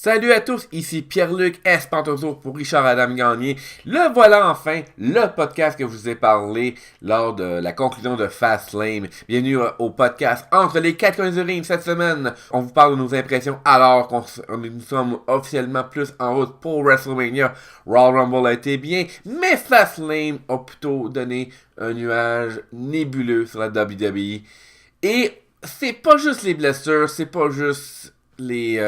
Salut à tous, ici Pierre-Luc Espantoso pour Richard Adam Gagné. Le voilà enfin, le podcast que je vous ai parlé lors de la conclusion de Fastlane. Bienvenue au podcast Entre les quatre coins du ring cette semaine. On vous parle de nos impressions alors qu'on nous sommes officiellement plus en route pour WrestleMania. Royal Rumble a été bien, mais Fastlane a plutôt donné un nuage nébuleux sur la WWE. Et c'est pas juste les blessures, c'est pas juste les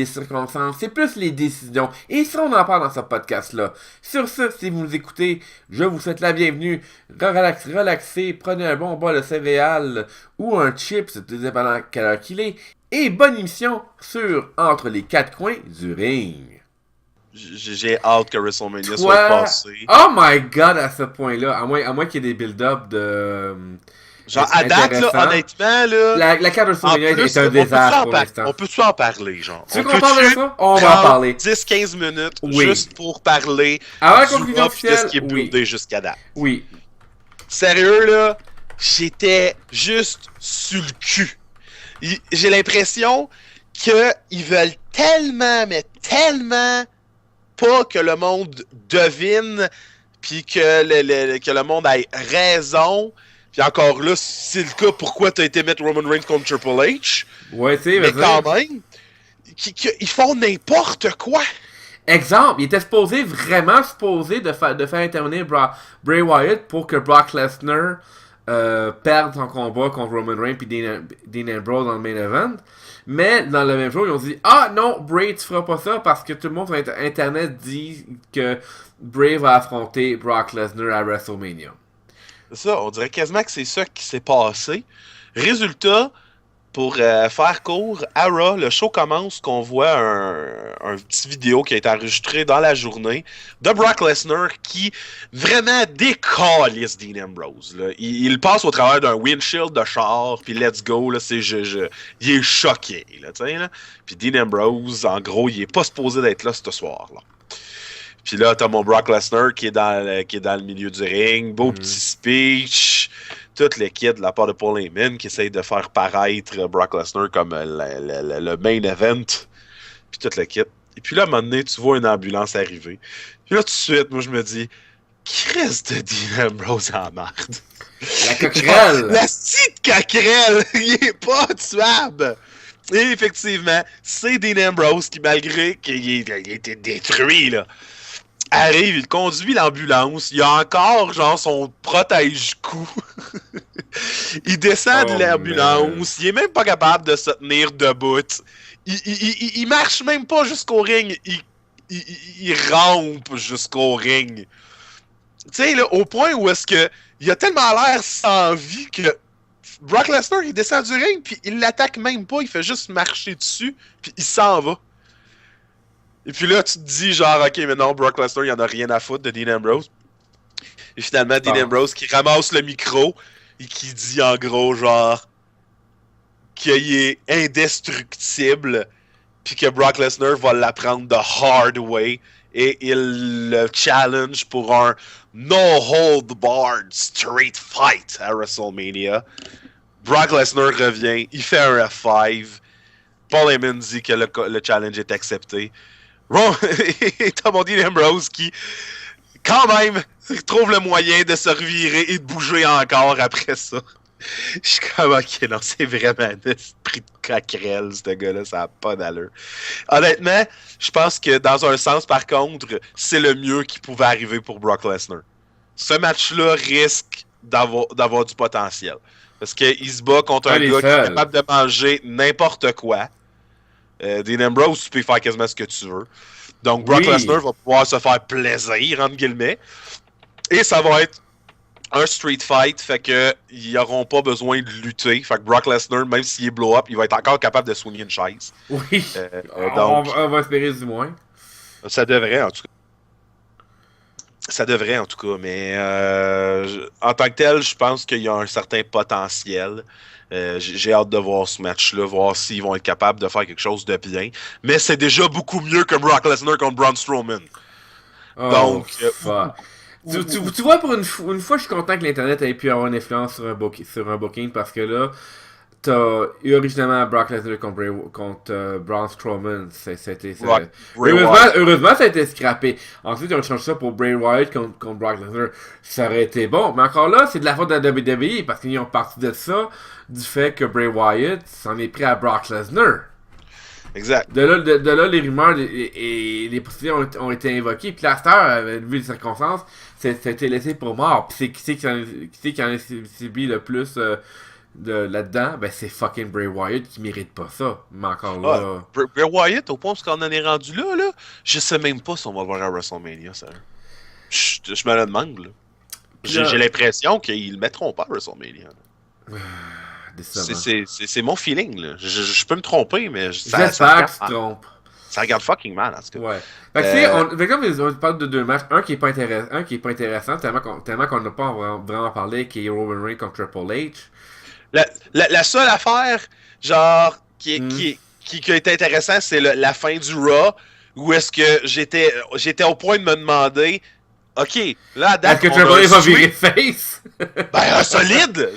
circonstances, c'est plus les décisions. Et ça, on en parle dans ce podcast-là. Sur ce, si vous nous écoutez, je vous souhaite la bienvenue. Relaxez, prenez un bon bol de céréales ou un chips, tout dépendant quelle heure qu'il est. Et bonne émission sur Entre les quatre coins du ring. J'ai hâte que WrestleMania soit passé. Oh my god, à ce point-là, à moins qu'il y ait des build-up de... Genre, à date, là, honnêtement, là... La carte de WrestleMania est un désastre pour l'instant. On peut-tu en parler, genre? Tu veux qu'on parle de ça? On va en parler. 10-15 minutes, juste pour parler avant la du conclusion de ce qui est buildé oui. jusqu'à date. Oui. Sérieux, là, j'étais juste sur le cul. J'ai l'impression qu'ils veulent tellement, mais tellement pas que le monde devine puis que le monde ait raison. Puis encore là, si c'est le cas, pourquoi t'as été mettre Roman Reigns contre Triple H? Ouais, c'est mais quand même, ils font n'importe quoi. Exemple, il était vraiment supposé de faire intervenir Bray Wyatt pour que Brock Lesnar perde son combat contre Roman Reigns puis Dean Ambrose dans le main event. Mais dans le même jour, ils ont dit « Ah non, Bray, tu feras pas ça parce que tout le monde sur Internet dit que Bray va affronter Brock Lesnar à WrestleMania. » C'est ça, on dirait quasiment que c'est ça qui s'est passé. Résultat, pour faire court, à Raw, le show commence qu'on voit un petit vidéo qui a été enregistré dans la journée de Brock Lesnar qui vraiment décalisse Dean Ambrose. Là. Il passe au travers d'un windshield de char, puis let's go, là, il est choqué. Là, là. Puis Dean Ambrose, en gros, il est pas supposé d'être là ce soir-là. Puis là, t'as mon Brock Lesnar qui est dans le milieu du ring. Beau petit speech. Toute l'équipe de la part de Paul Heyman qui essaye de faire paraître Brock Lesnar comme le main event. Puis toute l'équipe. Et puis là, à un moment donné, tu vois une ambulance arriver. Puis là, tout de suite, moi, je me dis, Christ de Dean Ambrose en merde. La coquerelle! La petite coquerelle! Il est pas tuable! Et effectivement, c'est Dean Ambrose qui, malgré qu'il a été détruit, là, arrive, il conduit l'ambulance, il a encore genre son protège-cou. Il descend de l'ambulance, il est même pas capable de se tenir debout. Il marche même pas jusqu'au ring, il rampe jusqu'au ring. Tu sais, là, au point où est-ce que il a tellement l'air sans vie que Brock Lesnar, il descend du ring, puis il l'attaque même pas, il fait juste marcher dessus, puis il s'en va. Et puis là, tu te dis genre, ok, mais non, Brock Lesnar, il en a rien à foutre de Dean Ambrose. Et finalement, Dean Ambrose qui ramasse le micro et qui dit en gros, genre, qu'il est indestructible, puis que Brock Lesnar va l'apprendre the hard way, et il le challenge pour un no-hold-barred street fight à WrestleMania. Brock Lesnar revient, il fait un F5. Paul Heyman dit que le challenge est accepté. T'as mon Dean Ambrose qui, quand même, trouve le moyen de se revirer et de bouger encore après ça. Je suis comme, ok, non, c'est vraiment un esprit de coquerelle, ce gars-là, ça n'a pas d'allure. Honnêtement, je pense que dans un sens, par contre, c'est le mieux qui pouvait arriver pour Brock Lesnar. Ce match-là risque d'avoir du potentiel. Parce qu'il se bat contre un gars qui est capable de manger n'importe quoi. Dean Ambrose, tu peux faire quasiment ce que tu veux. Donc, Brock Lesnar va pouvoir se faire plaisir, entre guillemets. Et ça va être un street fight, fait que ils n'auront pas besoin de lutter. Fait que Brock Lesnar, même s'il est blow-up, il va être encore capable de soigner une chaise. Oui. Donc, on va espérer du moins. Ça devrait, en tout cas. Ça devrait, en tout cas. Mais en tant que tel, je pense qu'il y a un certain potentiel. J'ai hâte de voir ce match-là, voir s'ils vont être capables de faire quelque chose de bien. Mais c'est déjà beaucoup mieux que Brock Lesnar contre Braun Strowman. Donc, tu vois, pour une fois, je suis content que l'Internet ait pu avoir une influence sur un booking parce que là, t'as eu originalement Brock Lesnar contre Braun Strowman. Bray Wyatt. Heureusement, ça a été scrappé. Ensuite, ils ont changé ça pour Bray Wyatt contre Brock Lesnar. Ça aurait été bon. Mais encore là, c'est de la faute de la WWE parce qu'ils ont parti de ça, du fait que Bray Wyatt s'en est pris à Brock Lesnar. Exact. De là, les rumeurs et les possibilités ont été invoquées. Puis la star, vu les circonstances, ça a été laissé pour mort. Puis qui c'est qui en a subi le plus là-dedans? Ben c'est fucking Bray Wyatt qui mérite pas ça. Mais encore là... Bray Wyatt, au point où on en est rendu là, je sais même pas si on va le voir à WrestleMania, ça. Je me le demande, là. J'ai l'impression qu'ils le mettront pas à WrestleMania. C'est mon feeling, là. Je peux me tromper, mais j'espère que tu te trompes. Ça regarde fucking mal, en tout cas. Ouais. Fait que comme on parle de deux matchs, un qui est pas intéressant, tellement qu'on n'a pas vraiment parlé, qui est Roman Reigns contre Triple H. La seule affaire, genre, qui a été intéressant, c'est la fin du Raw, où est-ce que j'étais au point de me demander, OK, là, à date, est-ce que Triple H va virer face? Ben, solide!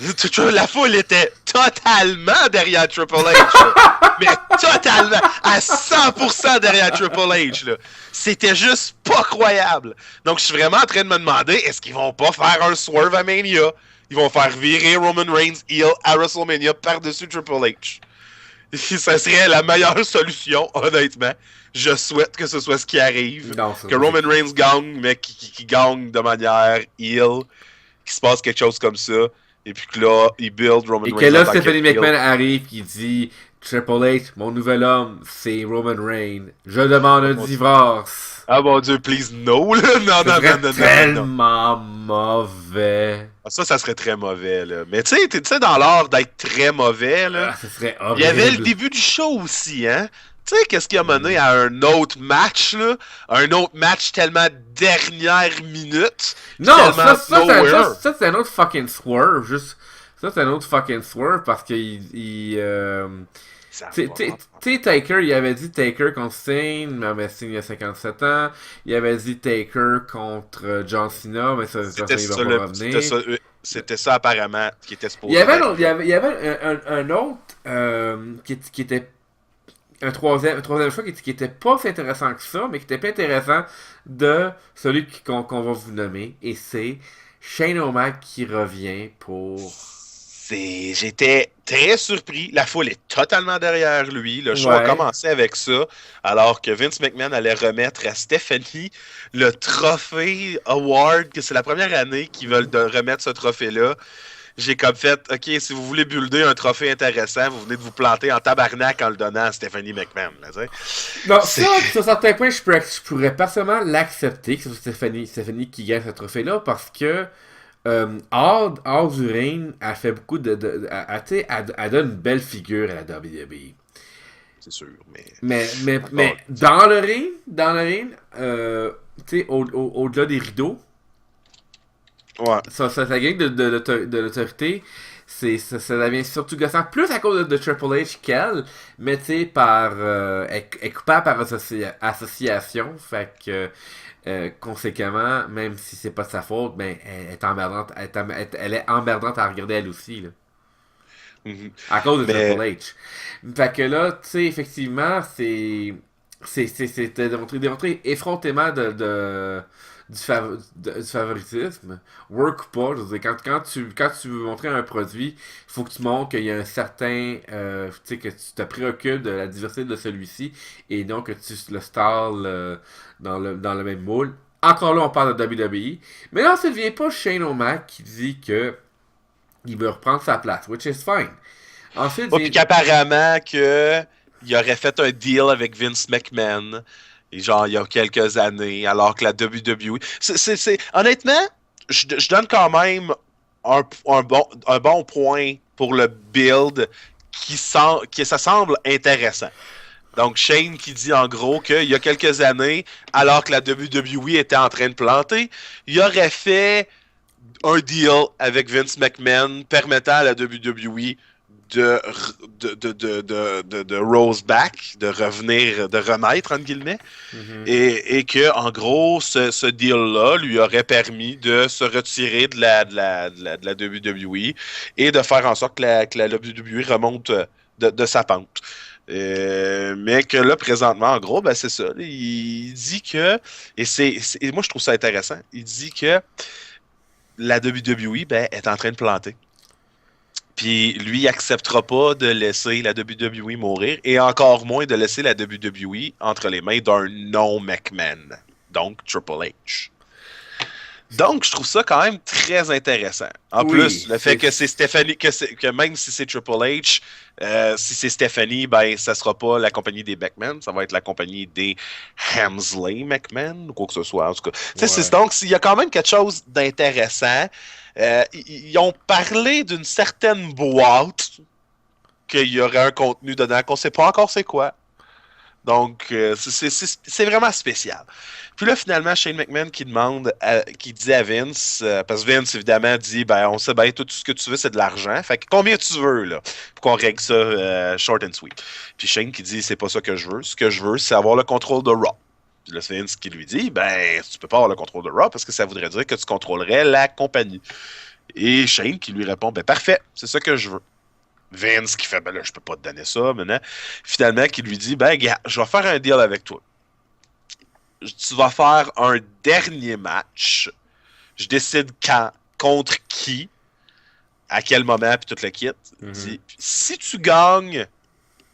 La foule était totalement derrière Triple H, là. Mais totalement, à 100% derrière Triple H, là. C'était juste pas croyable. Donc, je suis vraiment en train de me demander, est-ce qu'ils vont pas faire un swerve à Mania? Ils vont faire virer Roman Reigns heel à WrestleMania par-dessus Triple H. Ça serait la meilleure solution, honnêtement. Je souhaite que ce soit ce qui arrive. Non, que Roman Reigns gagne, mais qui gagne de manière heel. Qu'il se passe quelque chose comme ça. Et puis que là, il build Roman Reigns. Et que là, Stephanie McMahon arrive qui dit Triple H, mon nouvel homme, c'est Roman Reigns. Je demande un divorce. Ah mon Dieu, please, no, là. Non. Tellement mauvais. Ça serait très mauvais, là. Mais tu sais, dans l'art d'être très mauvais, là. Ça serait horrible. Il y avait le début du show aussi, hein. Tu sais, qu'est-ce qui a mené à un autre match, là? Un autre match tellement dernière minute. Non, ça c'est un autre fucking swerve. Ça, c'est un autre fucking swerve parce que tu sais, Taker, il avait dit Taker contre Sting, mais Sting il y a 57 ans. Il avait dit Taker contre John Cena, mais ça il va pas revenir. C'était ça, apparemment, qui était supposé. Il y avait un autre qui était un troisième choix qui était pas si intéressant que ça, mais qui était plus intéressant de celui qu'on va vous nommer. Et c'est Shane O'Mac qui revient pour... J'étais très surpris. La foule est totalement derrière lui. Le show a commencé avec ça, alors que Vince McMahon allait remettre à Stephanie le trophée Award, que c'est la première année qu'ils veulent remettre ce trophée-là. J'ai comme fait, OK, si vous voulez builder un trophée intéressant, vous venez de vous planter en tabarnak en le donnant à Stephanie McMahon. Là, non, ça, sur certains points, je pourrais personnellement l'accepter, que ce soit Stephanie qui gagne ce trophée-là, parce que hors du ring, elle fait beaucoup elle donne une belle figure à la WWE. C'est sûr, mais dans le ring, tu sais, au-delà des rideaux, ouais. Ça gagne de l'autorité, ça devient surtout gossant, plus à cause de Triple H qu'elle, mais tu sais, elle est coupable par association, fait que conséquemment, même si c'est pas de sa faute, ben, elle est emmerdante, elle est emmerdante à regarder elle aussi, là. Mm-hmm. À cause de Triple H. Fait que là, tu sais, effectivement, c'est démontré effrontément du favoritisme, work ou pas. Je veux dire, quand tu veux montrer un produit, il faut que tu montres qu'il y a un certain, tu sais, que tu te préoccupes de la diversité de celui-ci et donc que tu le stalles dans le même moule. Encore là, on parle de WWE, mais là, ça ne vient pas Shane O'Mac qui dit que il veut reprendre sa place, which is fine. Ensuite, puis qu'apparemment il aurait fait un deal avec Vince McMahon. Et genre, il y a quelques années, alors que la WWE... Honnêtement, je donne quand même un bon point pour le build qui ça semble intéressant. Donc, Shane qui dit en gros qu'il y a quelques années, alors que la WWE était en train de planter, il aurait fait un deal avec Vince McMahon permettant à la WWE de Rose back, de remettre, entre guillemets, et que, en gros, ce deal-là lui aurait permis de se retirer de la WWE et de faire en sorte que la WWE remonte de sa pente. Mais que là, présentement, en gros, ben c'est ça. Il dit que, et moi je trouve ça intéressant, il dit que la WWE est en train de planter. Puis lui, il acceptera pas de laisser la WWE mourir et encore moins de laisser la WWE entre les mains d'un non-McMahon, donc Triple H. Donc, je trouve ça quand même très intéressant. En plus, le fait que c'est Stephanie, que même si c'est Triple H, si c'est Stephanie, ben, ça sera pas la compagnie des McMahon, ça va être la compagnie des Hemsley McMahon, ou quoi que ce soit. En tout cas, donc, il y a quand même quelque chose d'intéressant. Ils ont parlé d'une certaine boîte qu'il y aurait un contenu dedans qu'on sait pas encore c'est quoi. Donc, c'est vraiment spécial. Puis là, finalement, Shane McMahon qui dit à Vince, parce que Vince, évidemment, dit, on sait bien, tout ce que tu veux, c'est de l'argent. Fait que combien tu veux, là, pour qu'on règle ça short and sweet. Puis Shane qui dit, c'est pas ça que je veux. Ce que je veux, c'est avoir le contrôle de Raw. Puis là, c'est Vince qui lui dit, tu peux pas avoir le contrôle de Raw parce que ça voudrait dire que tu contrôlerais la compagnie. Et Shane qui lui répond, parfait, c'est ça que je veux. Vince qui fait, là, je peux pas te donner ça maintenant. Finalement, qui lui dit, gars, je vais faire un deal avec toi. Tu vas faire un dernier match. Je décide quand, contre qui, à quel moment, puis tout le kit. Dit, si tu gagnes,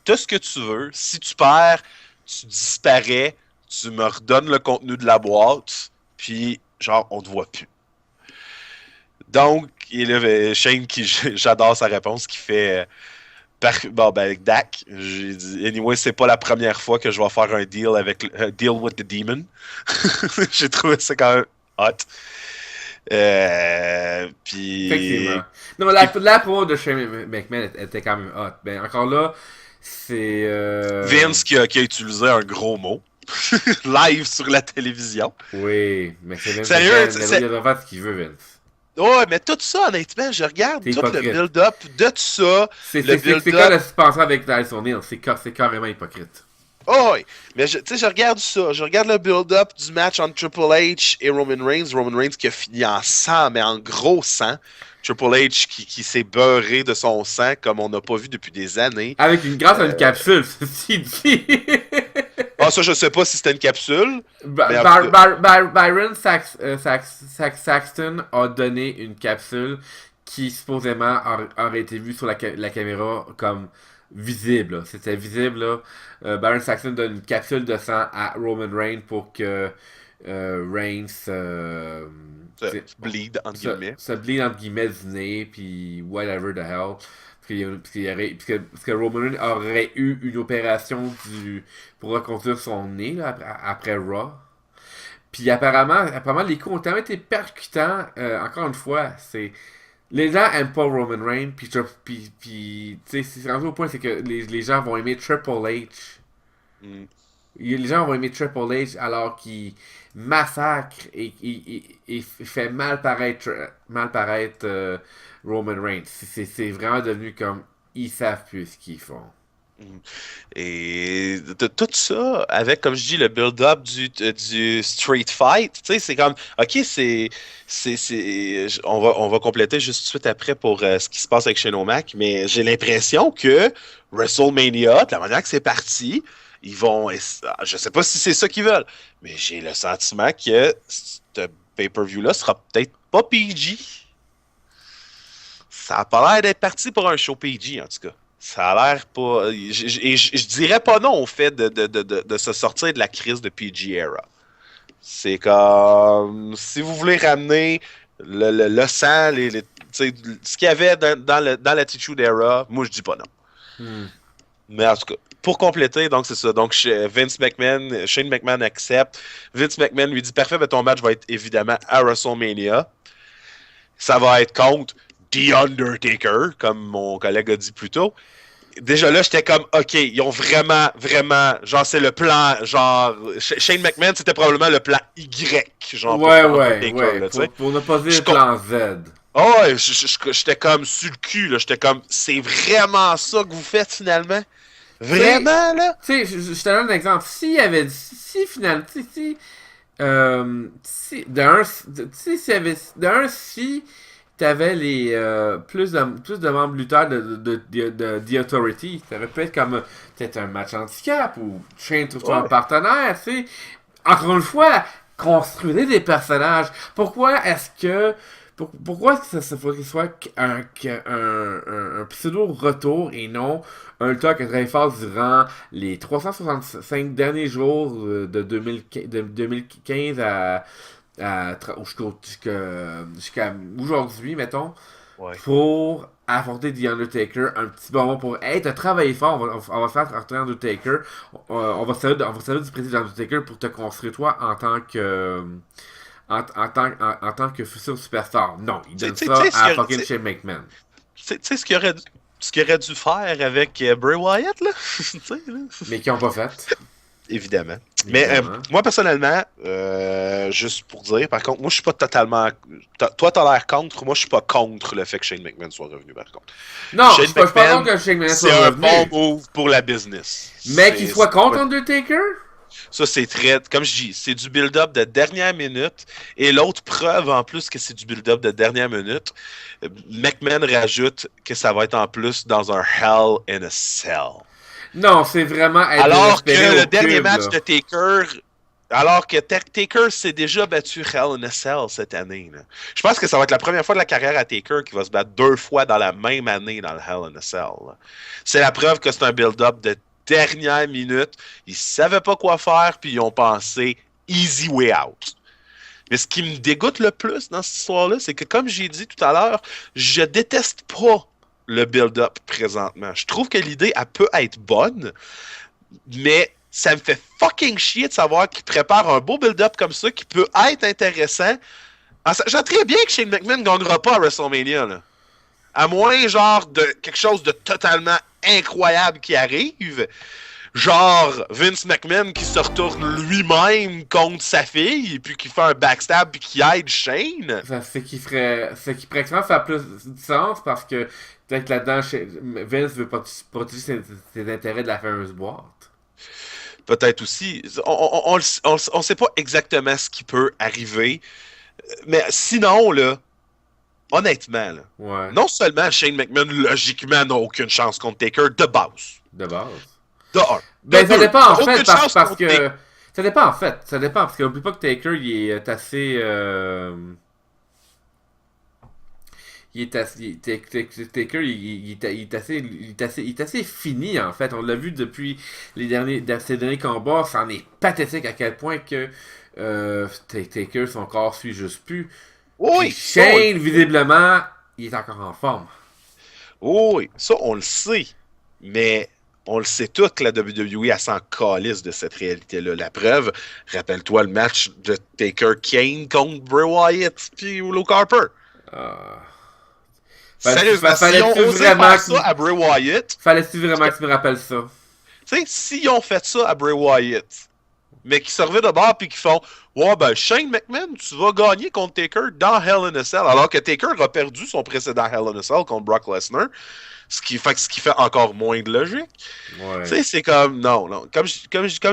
t'as ce que tu veux. Si tu perds, tu disparais, tu me redonnes le contenu de la boîte, puis genre, on te voit plus. Donc, il y a Shane qui, j'adore sa réponse, qui fait avec Dak, j'ai dit, anyway, c'est pas la première fois que je vais faire un deal deal with the demon. J'ai trouvé ça quand même hot. Puis. Effectivement. Non, la promo de Shane McMahon était quand même hot. Ben, encore là, c'est. Vince qui a utilisé un gros mot. Live sur la télévision. Oui, mais c'est Vince. Sérieux, il va faire ce qu'il veut, Vince. Ouais, mais tout ça, honnêtement, je regarde tout le build-up de tout ça. C'est quoi la suspension avec Tyson O'Neill? C'est carrément hypocrite. Oh, oui, mais je regarde ça. Je regarde le build-up du match entre Triple H et Roman Reigns. Roman Reigns qui a fini en sang, mais en gros sang. Triple H qui s'est beurré de son sang comme on n'a pas vu depuis des années. Grâce à une capsule, ceci dit. Ça, je sais pas si c'était une capsule. Byron Saxton a donné une capsule qui supposément aurait été vue sur la caméra comme visible. C'était visible. Là. Byron Saxton donne une capsule de sang à Roman Reigns pour que Reigns bleed entre guillemets. Se bleed entre guillemets du nez, puis whatever the hell. Parce que Roman Reigns aurait eu une opération pour reconstruire son nez là, après Raw. Puis apparemment, les coups ont tellement été percutants. Encore une fois, c'est. Les gens aiment pas Roman Reigns. Puis c'est rendu au point, c'est que les gens vont aimer Triple H. Les gens vont aimer Triple H alors qu'il massacre et fait mal paraître Roman Reigns. C'est vraiment devenu comme ils savent plus ce qu'ils font. Et tout ça, avec, comme je dis, le build-up du Street Fight, tu sais, c'est comme, ok, on va compléter juste tout de suite après pour ce qui se passe avec Shane O'Mac, mais j'ai l'impression que WrestleMania, de la manière que c'est parti, ils vont, je sais pas si c'est ça qu'ils veulent, mais j'ai le sentiment que ce pay-per-view-là sera peut-être pas PG. Ça a pas l'air d'être parti pour un show PG, en tout cas. Ça a l'air pas. Je dirais pas non au fait de se sortir de la crise de PG era. C'est comme. Si vous voulez ramener le sang, ce qu'il y avait dans l'Attitude Era, moi je dis pas non. Mais en tout cas, pour compléter, donc c'est ça. Donc Shane McMahon accepte. Vince McMahon lui dit parfait, mais ton match va être évidemment à WrestleMania. Ça va être contre The Undertaker, comme mon collègue a dit plus tôt. Déjà là, j'étais comme, ok, ils ont vraiment, genre, c'est le plan, genre, Shane McMahon, c'était probablement le plan Y, genre, ouais. Pour ne pas dire le plan Z. Oh, ouais, j'étais comme sur le cul, là. J'étais comme, c'est vraiment ça que vous faites finalement? Vraiment, là? Tu sais, je te donne un exemple. S'il y avait. Si finalement. Si t'avais les plus de membres lutteurs de The Authority, ça aurait pu être comme peut-être un match handicap ou Shane trouve un Ouais. partenaire, tu sais. Encore une fois, construisez des personnages. Pourquoi est-ce que pourquoi est-ce que ça faut qu'il soit un pseudo-retour et non un lutteur qui a travaillé fort durant les 365 derniers jours de 2015 jusqu'à aujourd'hui, mettons, Ouais. pour affronter The Undertaker, un petit moment pour hey, t'as travaillé fort, on va faire rentrer Undertaker, on va servir du président Undertaker pour te construire toi en tant que en tant que futur superstar. Non, il donne ça à fucking Shane McMahon. Tu sais ce qu'il aurait dû faire avec Bray Wyatt, là? Tu sais, là? Mais qui n'ont pas fait. Évidemment. Mais Évidemment. moi, personnellement, juste pour dire, par contre, moi, je suis pas totalement... Toi, t'as l'air contre. Moi, je suis pas contre le fait que Shane McMahon soit revenu, par contre. Non, je Shane suis pas McMahon, contre que Shane McMahon c'est soit un revenu. bon move pour la business. Mais qu'il soit contre ouais. Undertaker? Ça, c'est très... Comme je dis, c'est du build-up de dernière minute. Et l'autre preuve, en plus, que c'est du build-up de dernière minute, McMahon rajoute que ça va être en plus dans un Hell in a Cell. Non, c'est vraiment être Alors que désespéré le au dernier cube, match là. de Taker... Alors que Taker s'est déjà battu Hell in a Cell cette année. Là. Je pense que ça va être la première fois de la carrière à Taker qui va se battre 2 fois dans la même année dans le Hell in a Cell. Là. C'est la preuve que c'est un build-up de dernière minute. Ils savaient pas quoi faire, puis ils ont pensé easy way out. Mais ce qui me dégoûte le plus dans cette histoire-là, c'est que comme j'ai dit tout à l'heure, je déteste pas le build-up présentement. Je trouve que l'idée, elle peut être bonne, mais ça me fait fucking chier de savoir qu'ils préparent un beau build-up comme ça qui peut être intéressant. En sachant très bien que Shane McMahon ne gagnera pas à WrestleMania. Là. À moins, genre, de quelque chose de totalement incroyable qui arrive. Genre, Vince McMahon qui se retourne lui-même contre sa fille, puis qui fait un backstab, puis qui aide Shane. Ce qui pourrait faire plus de sens parce que peut-être là-dedans, Vince veut protéger ses intérêts de la fameuse boîte. Peut-être aussi. On sait pas exactement ce qui peut arriver. Mais sinon, là, honnêtement, là, Ouais. non seulement Shane McMahon, logiquement, n'a aucune chance contre Taker de base. De base. De un. Ben, De ça deux, dépend en aucune fait chance parce contre que. Taker. Ça dépend en fait. Ça dépend parce que n'oublie pas que Taker il est assez. Taker, il est assez fini en fait. On l'a vu depuis ces derniers combats. C'en est pathétique à quel point que Taker, son corps suit juste plus. Oui, Puis Shane, visiblement, il est encore en forme. oui, ça, on le sait. Mais on le sait tout que la WWE, elle s'en calisse de cette réalité-là. La preuve, rappelle-toi le match de Taker-Kane contre Bray Wyatt puis Luke Harper. Sérieusement, si on osait faire ça à Bray Wyatt... Fallait-tu vraiment que tu me rappelles ça? Tu sais, s'ils ont fait ça à Bray Wyatt, mais qui se reviennent de bord puis qui font « Ouais, ben Shane McMahon, tu vas gagner contre Taker dans Hell in a Cell. » Alors que Taker a perdu son précédent Hell in a Cell contre Brock Lesnar. Ce qui fait encore moins de logique. Ouais. Tu sais, c'est comme... Non. Comme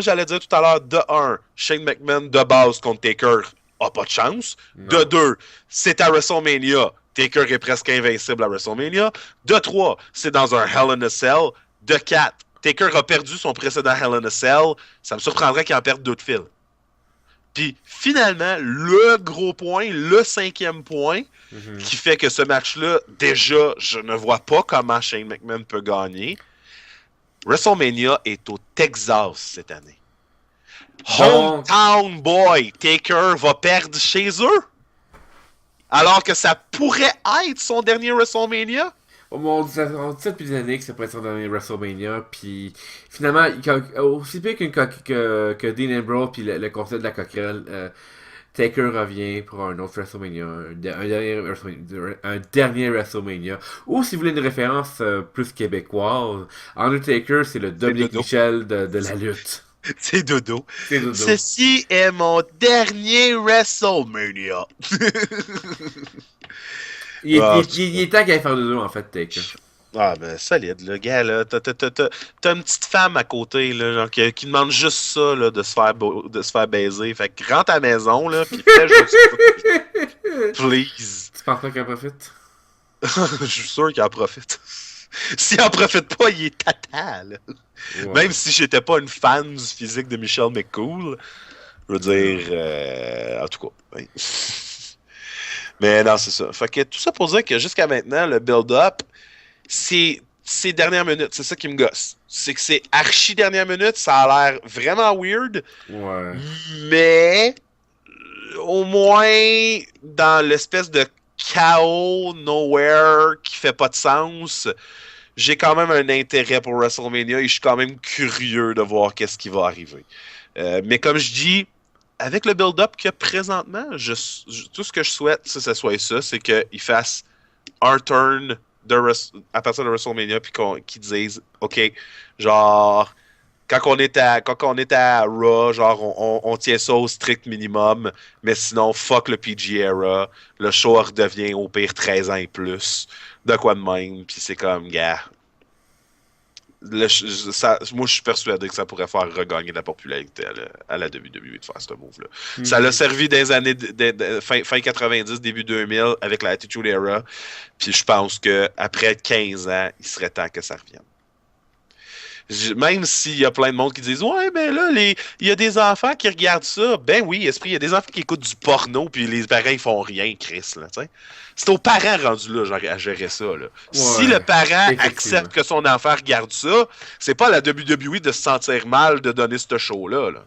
j'allais dire tout à l'heure, de 1, Shane McMahon de base contre Taker a pas de chance. Non. De 2, c'est à WrestleMania. Taker est presque invincible à WrestleMania. De 3, c'est dans un Hell in a Cell. De 4, Taker a perdu son précédent Hell in a Cell. Ça me surprendrait qu'il en perde 2 de fil. Puis finalement, le gros point, le 5e point, qui fait que ce match-là, déjà, je ne vois pas comment Shane McMahon peut gagner. WrestleMania est au Texas cette année. Hometown Boy, Taker va perdre chez eux. Alors que ça pourrait être son dernier WrestleMania. On dit ça depuis des années que ça pourrait être son dernier WrestleMania. Puis finalement, aussi bien que Dean Ambrose puis le concept de la coquerelle, Taker revient pour un autre WrestleMania, un dernier WrestleMania. Ou si vous voulez une référence plus québécoise, Undertaker, c'est le Dominique Michel de la lutte. C'est dodo. Ceci est mon dernier WrestleMania. Il est temps qu'il aille faire dodo, en fait, Taker. Ah, ben, solide, le gars, là. T'as une petite femme à côté, là, genre, qui demande juste ça, là, de se faire baiser. Fait que rentre à la maison, là, pis fais juste ça. Please. Tu penses pas qu'elle profite? Je suis sûr qu'il en profite. S'il en profite pas, il est tata, là. Ouais. Même si j'étais pas une fan du physique de Michelle McCool, je veux dire, en tout cas. Ouais. Mais non, c'est ça. Fait que tout ça pour dire que jusqu'à maintenant, le build-up, c'est ces dernières minutes. C'est ça qui me gosse. C'est que c'est archi dernière minute, ça a l'air vraiment weird, Ouais. mais au moins dans l'espèce de chaos nowhere qui fait pas de sens, j'ai quand même un intérêt pour WrestleMania et je suis quand même curieux de voir qu'est-ce qui va arriver. Mais comme je dis, avec le build-up qu'il y a présentement, tout ce que je souhaite, si ça soit ça, c'est qu'il fasse un turn à partir de WrestleMania puis qu'ils disent, OK, genre, quand on est à Raw, genre, on tient ça au strict minimum, mais sinon, fuck le PG era, le show redevient au pire 13 ans et plus, de quoi de même, puis c'est comme, gars, moi, je suis persuadé que ça pourrait faire regagner de la popularité à la WWE de faire ce move-là. Ça l'a servi dans les années fin 90, début 2000 avec la Attitude Era. Puis je pense qu'après 15 ans, il serait temps que ça revienne. Même s'il y a plein de monde qui disent ouais, ben là, il y a des enfants qui regardent ça. Ben oui, esprit, il y a des enfants qui écoutent du porno, puis les parents, ils font rien, Chris, là, tu sais. C'est aux parents rendus là à gérer ça, là. Ouais, si le parent accepte que son enfant regarde ça, c'est pas à la WWE de se sentir mal de donner ce show-là, là.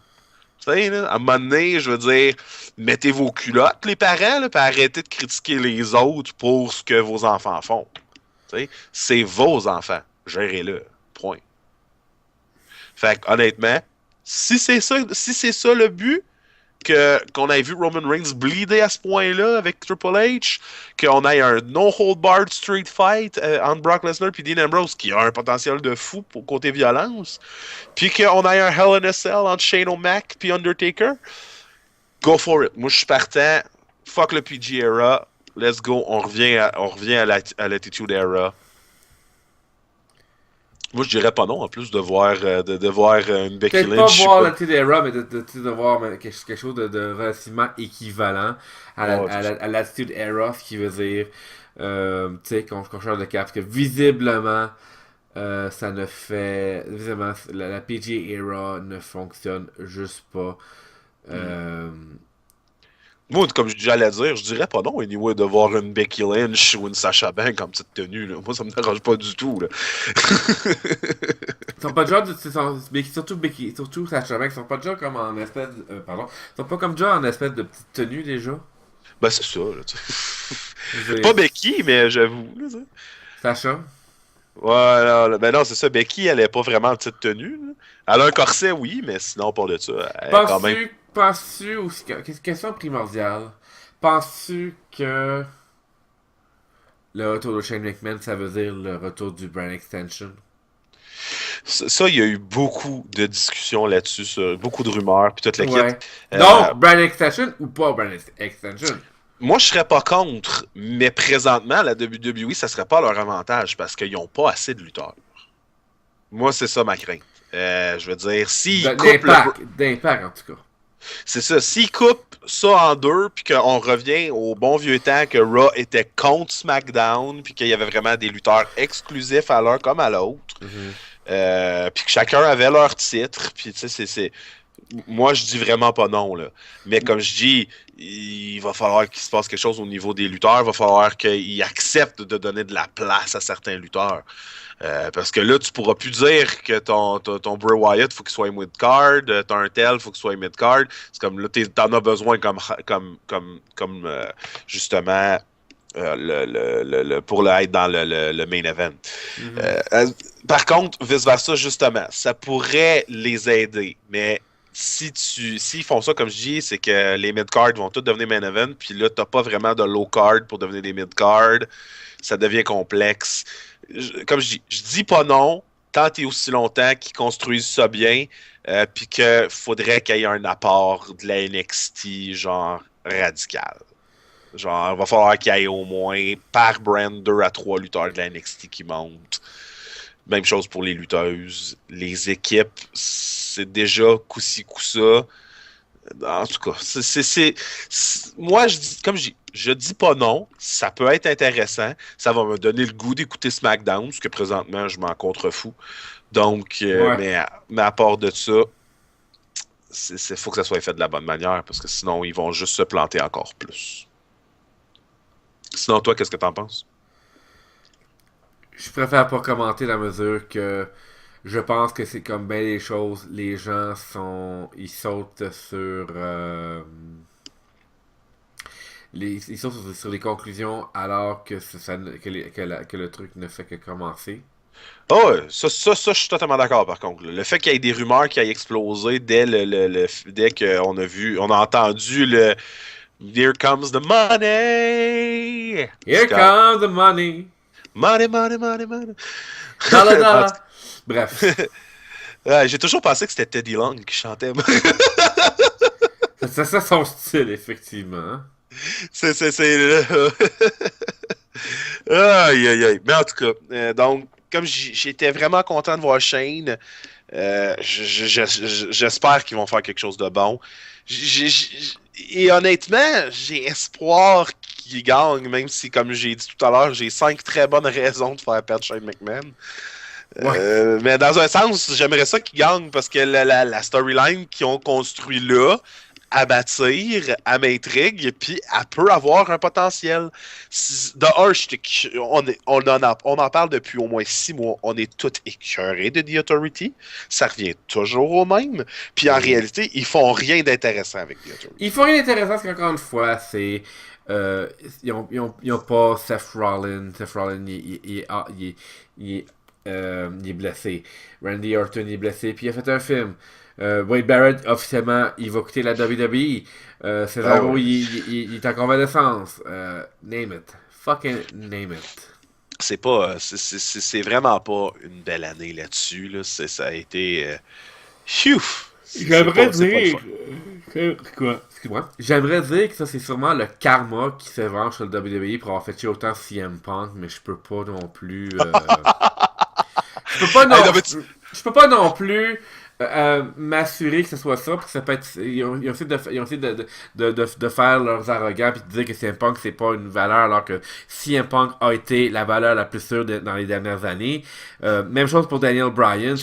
Tu sais, là, à un moment donné, je veux dire, mettez vos culottes, les parents, là, puis arrêtez de critiquer les autres pour ce que vos enfants font. Tu sais, c'est vos enfants. Gérez-le. Point. Fait que, honnêtement, si c'est ça le but, qu'on ait vu Roman Reigns bleeder à ce point-là avec Triple H, qu'on ait un no-hold-barred street fight entre Brock Lesnar et Dean Ambrose, qui a un potentiel de fou pour côté violence, puis qu'on ait un Hell in a Cell entre Shane O'Mac et Undertaker, go for it. Moi, je suis partant. Fuck le PG era. Let's go. On revient à l'Attitude Era. Moi, je dirais pas non, en plus, de voir une Becky Lynch. Peut-être pas voir l'Attitude Era, mais de voir quelque chose de relativement équivalent à l'Attitude Era, ce qui veut dire, tu sais, qu'on change de cap. Parce que visiblement, ça ne fait... Visiblement, la PG Era ne fonctionne juste pas. Moi, comme j'allais dire, je dirais pas non, anyway, de voir une Becky Lynch ou une Sasha Banks comme petite tenue. Là. Moi, ça me dérange pas du tout. Là. Ils sont pas déjà surtout Sasha Banks, ils sont pas déjà comme en espèce pardon. Ils sont pas comme déjà en espèce de petite tenue déjà. Ben c'est ça, là, tu sais. Pas Becky, mais j'avoue. Là, Sasha? Ouais, non, ben non, c'est ça. Becky, elle est pas vraiment en petite tenue. Là. Elle a un corset, oui, mais sinon, pour de ça, elle est quand même... Penses-tu aussi question primordiale, penses-tu que le retour de Shane McMahon, ça veut dire le retour du brand extension? Ça, il y a eu beaucoup de discussions là-dessus, beaucoup de rumeurs, puis toute la kit. Donc, brand extension ou pas brand extension? Moi, je serais pas contre, mais présentement, la WWE, ça serait pas leur avantage parce qu'ils ont pas assez de lutteurs. Moi, c'est ça ma crainte. Je veux dire, s'ils coupent d'impact, en tout cas. C'est ça. S'ils coupent ça en deux, puis qu'on revient au bon vieux temps que Raw était contre SmackDown, puis qu'il y avait vraiment des lutteurs exclusifs à l'un comme à l'autre, puis que chacun avait leur titre, puis tu sais, c'est... Moi, je dis vraiment pas non, là. Mais comme je dis, il va falloir qu'il se passe quelque chose au niveau des lutteurs. Il va falloir qu'ils acceptent de donner de la place à certains lutteurs. Parce que là, tu pourras plus dire que ton Bray Wyatt, faut qu'il soit mid-card, t'as un tel, faut qu'il soit mid-card. C'est comme là, t'en as besoin comme justement pour être dans le main event. Par contre, vice-versa, justement, ça pourrait les aider, mais s'ils font ça, comme je dis, c'est que les mid-cards vont tous devenir main event, puis là, t'as pas vraiment de low-card pour devenir des mid-cards. Ça devient complexe. Comme je dis pas non, tant et aussi longtemps qu'ils construisent ça bien, puis qu'il faudrait qu'il y ait un apport de la NXT, genre, radical. Genre, il va falloir qu'il y ait au moins par brand 2 à 3 lutteurs de la NXT qui montent. Même chose pour les lutteuses. Les équipes, c'est déjà coup-ci, coup-ça. En tout cas, moi, je dis pas non. Ça peut être intéressant. Ça va me donner le goût d'écouter SmackDown, parce que présentement, je m'en contrefous. Donc, Ouais. mais à part de ça, faut que ça soit fait de la bonne manière, parce que sinon, ils vont juste se planter encore plus. Sinon, toi, qu'est-ce que t'en penses? Je préfère pas commenter la mesure que je pense que c'est comme bien les choses. Les gens ils sautent sur. Ils sautent sur les conclusions alors que, que le truc ne fait que commencer. Ah ouais, ça, je suis totalement d'accord par contre. Le fait qu'il y ait des rumeurs qui aient explosé dès qu'on a entendu le Here comes the money! Here comes the money! Money, money, money, money. Dollar, dollar! Bref. Ouais, j'ai toujours pensé que c'était Teddy Long qui chantait. C'est son style, effectivement. Hein. C'est aïe, aïe, aïe. Mais en tout cas, donc, comme j'étais vraiment content de voir Shane, j'espère qu'ils vont faire quelque chose de bon. Et honnêtement, j'ai espoir qu'ils gagnent, même si, comme j'ai dit tout à l'heure, j'ai 5 très bonnes raisons de faire perdre Shane McMahon. Ouais. Mais dans un sens, j'aimerais ça qu'ils gagnent parce que la storyline qu'ils ont construit là, à bâtir, à m'intrigue, puis elle peut avoir un potentiel. De un, on en parle depuis au moins 6 mois. On est tous écœurés de The Authority. Ça revient toujours au même. Puis en réalité, ils font rien d'intéressant avec The Authority. Ils font rien d'intéressant parce qu'encore une fois, c'est. Ils ont pas Seth Rollins. Seth Rollins, il est blessé. Randy Orton est blessé, puis il a fait un film. Wade Barrett, officiellement, il va quitter la WWE. Cesaro, ouais. il est en convalescence. Name it. Fucking name it. C'est vraiment pas une belle année là-dessus. Là. Ça a été. Phew! J'aimerais C'est pas le dire. fun. Quoi? Excuse-moi. J'aimerais dire que ça, c'est sûrement le karma qui se venge sur le WWE pour avoir fait chier autant CM Punk, mais je peux pas non plus. Je peux pas non, Hey, non, mais je peux pas non plus m'assurer que ce soit ça, parce que ça peut être. Ils ont essayé de faire leurs arrogants puis de dire que CM Punk c'est pas une valeur, alors que CM Punk a été la valeur la plus sûre dans les dernières années. Même chose pour Daniel Bryan,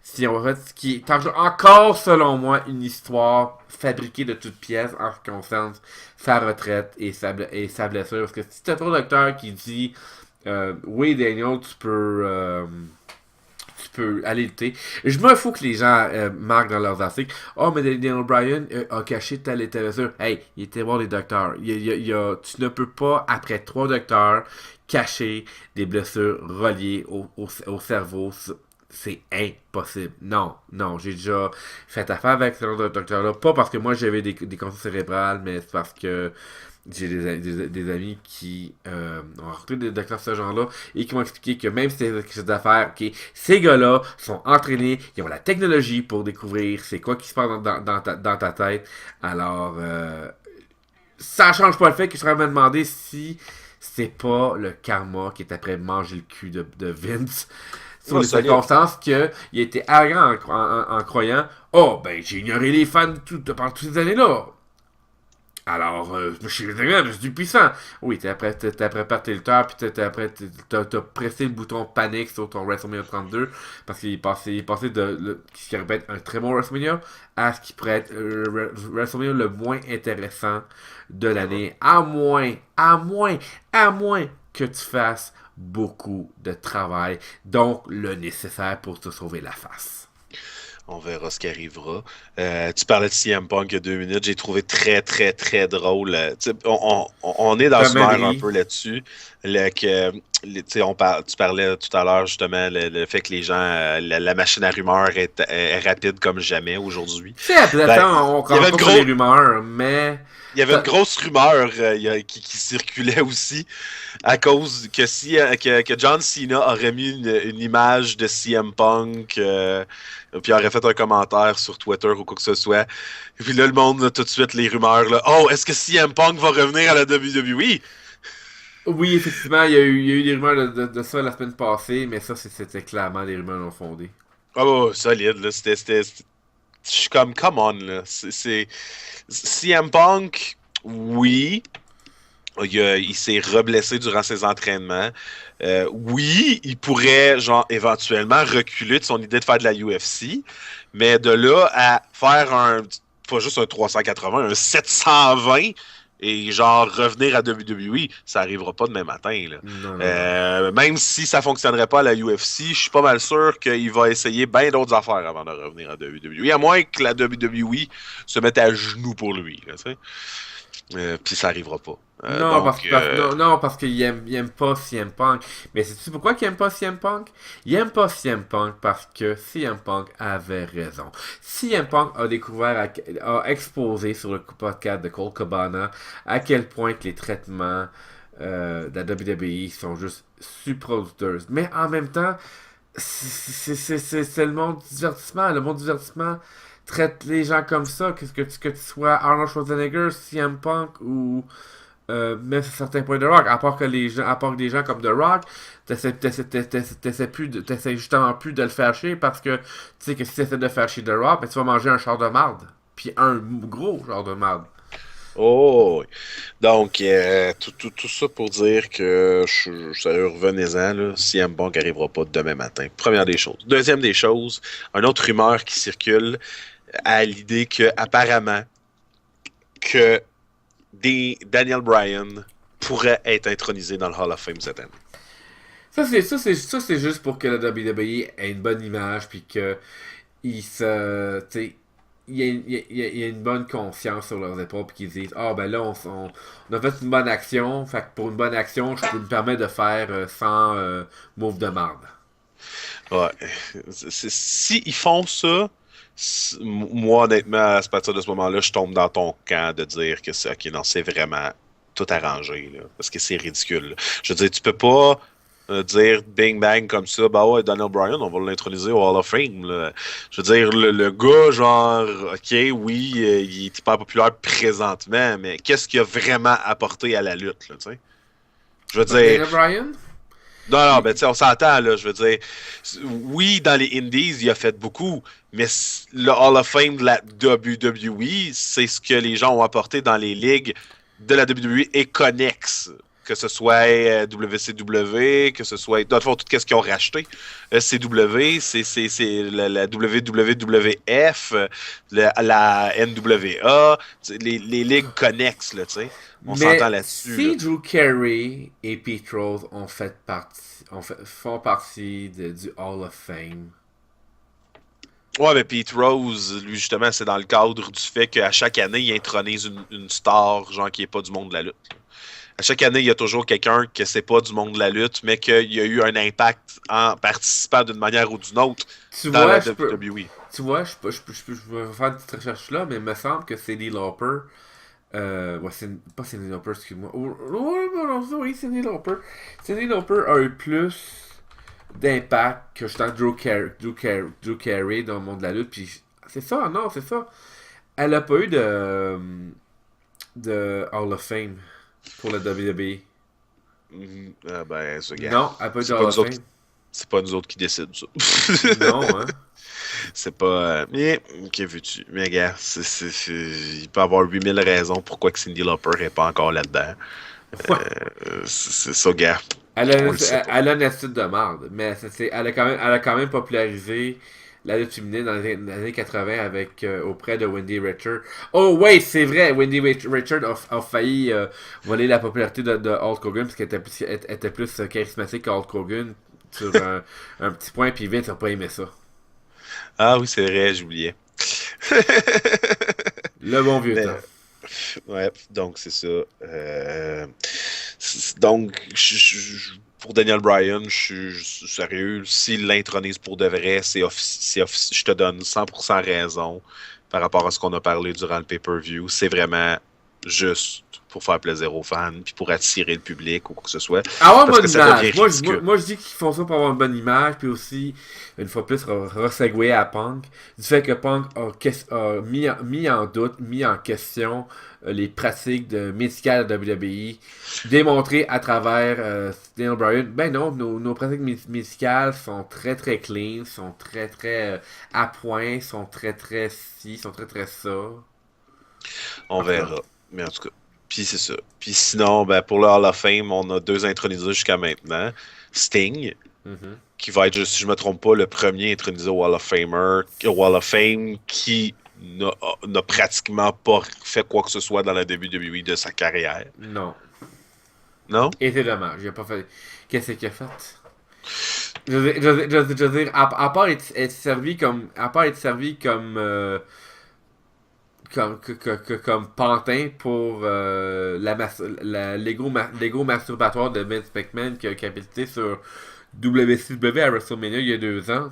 si on va ce qui est encore selon moi une histoire fabriquée de toutes pièces en ce qui concerne sa retraite et sa blessure. Parce que si t'as un docteur qui dit oui Daniel, tu peux aller lutter. Je me fous que les gens marquent dans leurs articles. Oh, mais Daniel Bryan a caché telle et telle blessure. Hey, il était voir des docteurs. Tu ne peux pas, après 3 docteurs, cacher des blessures reliées au cerveau. C'est impossible. Non, j'ai déjà fait affaire avec ce docteur-là. Pas parce que moi j'avais des conditions cérébrales, mais c'est parce que j'ai des amis qui ont rencontré des docteurs de ce genre-là et qui m'ont expliqué que même si c'est quelque chose d'affaires, okay, ces gars-là sont entraînés, ils ont la technologie pour découvrir c'est quoi qui se passe dans ta tête. Alors, ça change pas le fait que je serais me demander si c'est pas le karma qui est après manger le cul de Vince. Sur les circonstances qu'il était arrogant en croyant oh, ben j'ai ignoré les fans pendant toutes ces années-là. Alors, je suis puissant. Oui, t'as préparé tes lutteurs, puis t'as pressé le bouton panique sur ton WrestleMania 32, parce qu'il est passé ce qui aurait pu être un très bon WrestleMania, à ce qui pourrait être WrestleMania le moins intéressant de l'année, à moins que tu fasses beaucoup de travail, donc le nécessaire pour te sauver la face. On verra ce qui arrivera. Tu parlais de CM Punk il y a 2 minutes. J'ai trouvé très, très, très drôle. On est dans une ère un peu là-dessus. Tu parlais tout à l'heure, justement, le fait que les gens... la machine à rumeurs est rapide comme jamais aujourd'hui. C'est on commence pas sur les rumeurs, mais... Il y avait une grosse rumeur qui circulait aussi à cause que John Cena aurait mis une image de CM Punk puis il aurait fait un commentaire sur Twitter ou quoi que ce soit. Et puis là, le monde, là, tout de suite, les rumeurs, là, oh, est-ce que CM Punk va revenir à la WWE? Oui, effectivement, il y a eu des rumeurs de ça la semaine passée, mais ça, c'était clairement des rumeurs non fondées. Oh, solide, là, je suis comme, come on, là. CM Punk, oui, il s'est reblessé durant ses entraînements. Oui, il pourrait, genre, éventuellement reculer de son idée de faire de la UFC, mais de là à faire pas juste un 380, un 720, et genre revenir à WWE, ça arrivera pas demain matin, là. Non, non, non. Même si ça fonctionnerait pas à la UFC, je suis pas mal sûr qu'il va essayer bien d'autres affaires avant de revenir à WWE. À moins que la WWE se mette à genoux pour lui, là, tu sais. Puis ça arrivera pas. Non, non, non, parce qu'il aime pas CM Punk. Mais sais-tu pourquoi qu'il aime pas CM Punk? Il aime pas CM Punk parce que CM Punk avait raison. CM Punk a découvert, a exposé sur le podcast de Cole Cabana à quel point que les traitements de la WWE sont juste supra-douteuses. Mais en même temps, c'est le monde du divertissement. Le monde du divertissement traite les gens comme ça, que tu sois Arnold Schwarzenegger, CM Punk ou même sur certains points de Rock. À part que des gens comme The Rock, t'essaies justement plus de le faire chier parce que tu sais que si tu essaies de faire chier The Rock, ben, tu vas manger un char de marde. Puis un gros genre de marde. Oh, oui. Donc, tout ça pour dire que sérieux, revenez-en, là, CM Punk n'arrivera pas demain matin. Première des choses. Deuxième des choses, une autre rumeur qui circule à l'idée que apparemment que Daniel Bryan pourrait être intronisé dans le Hall of Fame cette année. Ça c'est juste pour que la WWE ait une bonne image puis que ils se tu sais il y a une bonne conscience sur leurs épaules puis qu'ils disent ah ben là on a fait une bonne action, fait que pour une bonne action je peux me permettre de faire 100 moves de marde. Ouais. Si ils font ça, moi, honnêtement, à partir de ce moment-là, je tombe dans ton camp de dire que c'est OK, non, c'est vraiment tout arrangé, là, parce que c'est ridicule, là. Je veux dire, tu peux pas dire bing bang comme ça, bah ouais, Daniel Bryan, on va l'introniser au Hall of Fame, là. Je veux dire, le gars, genre, OK, oui, il est hyper populaire présentement, mais qu'est-ce qu'il a vraiment apporté à la lutte, là, tu sais? Je veux dire, Daniel Bryan? non, non, ben Il- tu sais, on s'entend, là, je veux dire. Oui, dans les Indies, il a fait beaucoup, mais le Hall of Fame de la WWE, c'est ce que les gens ont apporté dans les ligues de la WWE et connexes. Que ce soit WCW, que ce soit. Dans le fond, tout ce qu'ils ont racheté. CW, c'est la WWF, la NWA, les ligues connexes, là, tu sais. On s'entend Mais là-dessus, là. si Drew Carey et Pete Rose font partie du Hall of Fame. Ouais, mais Pete Rose, lui, justement, c'est dans le cadre du fait qu'à chaque année, il intronise une star, genre, qui est pas du monde de la lutte. À chaque année, il y a toujours quelqu'un que c'est pas du monde de la lutte, mais qu'il y a eu un impact en participant d'une manière ou d'une autre Tu dans vois, la je peux. WWE. Tu vois, je vais faire une petite recherche là, mais il me semble que Cyndi Lauper. Ouais, pas Cyndi Lauper, excuse-moi. Oui, Cyndi Lauper. Cyndi Lauper a eu plus d'impact que justement Drew Carey dans le monde de la lutte. Puis c'est ça, non, c'est ça. Elle a pas eu de Hall of Fame pour la WWE. Ah ben, ce gars. Non, elle a pas eu de C'est pas Hall of nous autres qui, Fame. c'est pas nous autres qui décident ça. Non, hein. C'est pas. Mais, que veux-tu? Mais, gars, il peut y avoir 8000 raisons pourquoi que Cyndi Lauper n'est pas encore là-dedans. Ouais. C'est ça, gars. Elle a, On le sait pas. elle a une attitude de marde, mais elle a quand même popularisé la lutte féminine dans les années 80 auprès de Wendy Richard. Oh, wait, c'est vrai, Wendy Richard a failli voler la popularité de Hulk Hogan parce qu'elle était plus charismatique que Hulk Hogan sur un petit point, puis Vince n'a pas aimé ça. Ah oui, c'est vrai, j'oubliais. Le bon vieux Mais, temps. ouais, donc c'est ça. Donc, pour Daniel Bryan, je suis sérieux. S'il l'intronise pour de vrai, je te donne 100% raison par rapport à ce qu'on a parlé durant le pay-per-view. C'est vraiment juste pour faire plaisir aux fans, puis pour attirer le public ou quoi que ce soit. Avoir une Parce bonne que ça devient image. ridicule. Moi, je dis qu'ils font ça pour avoir une bonne image, puis aussi, une fois plus, resegouer à Punk. Du fait que Punk a mis en doute, mis en question les pratiques médicales de WWE, démontré à travers Daniel Bryan. Ben non, nos pratiques médicales sont très très clean, sont très très à point, sont très très ci, sont très très ça. On En tout cas. verra. Mais en tout cas, puis c'est ça. Puis sinon, ben, pour le Hall of Fame, on a 2 intronisés jusqu'à maintenant. Sting, Mhm. qui va être, si je me trompe pas, le premier intronisé au Hall of Famer, au Hall of Fame, qui n'a pratiquement pas fait quoi que ce soit dans la WWE de sa carrière. Non. Non? Et c'est dommage, il a pas fait. Qu'est-ce qu'il a fait? Je veux dire, à part être servi comme. À part être servi comme. Comme pantin pour l'ego masturbatoire de Vince McMahon qui a capité sur WCW à WrestleMania il y a 2 ans.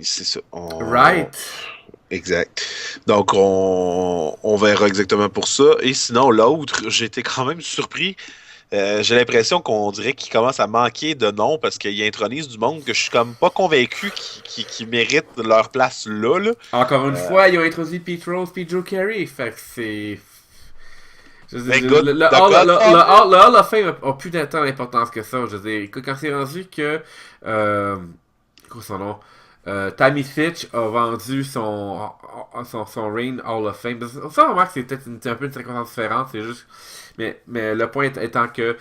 C'est ça. Right? Exact. Donc, on verra exactement pour ça. Et sinon, l'autre, j'ai été quand même surpris. J'ai l'impression qu'on dirait qu'il commence à manquer de noms parce qu'il intronise du monde que je suis comme pas convaincu qui mérite leur place là. Encore une fois, ils ont introduit Pete Rose et Joe Carey. Fait que c'est. Ben, Godfather. Le Hall of Fame a plus tant d'importance que ça. Je veux dire, quand c'est rendu que. Quoi son nom? Tammy Fitch a vendu son Reign Hall of Fame. Ça, on remarque que c'est peut-être un peu une circonstance différente. C'est juste. Mais le point étant que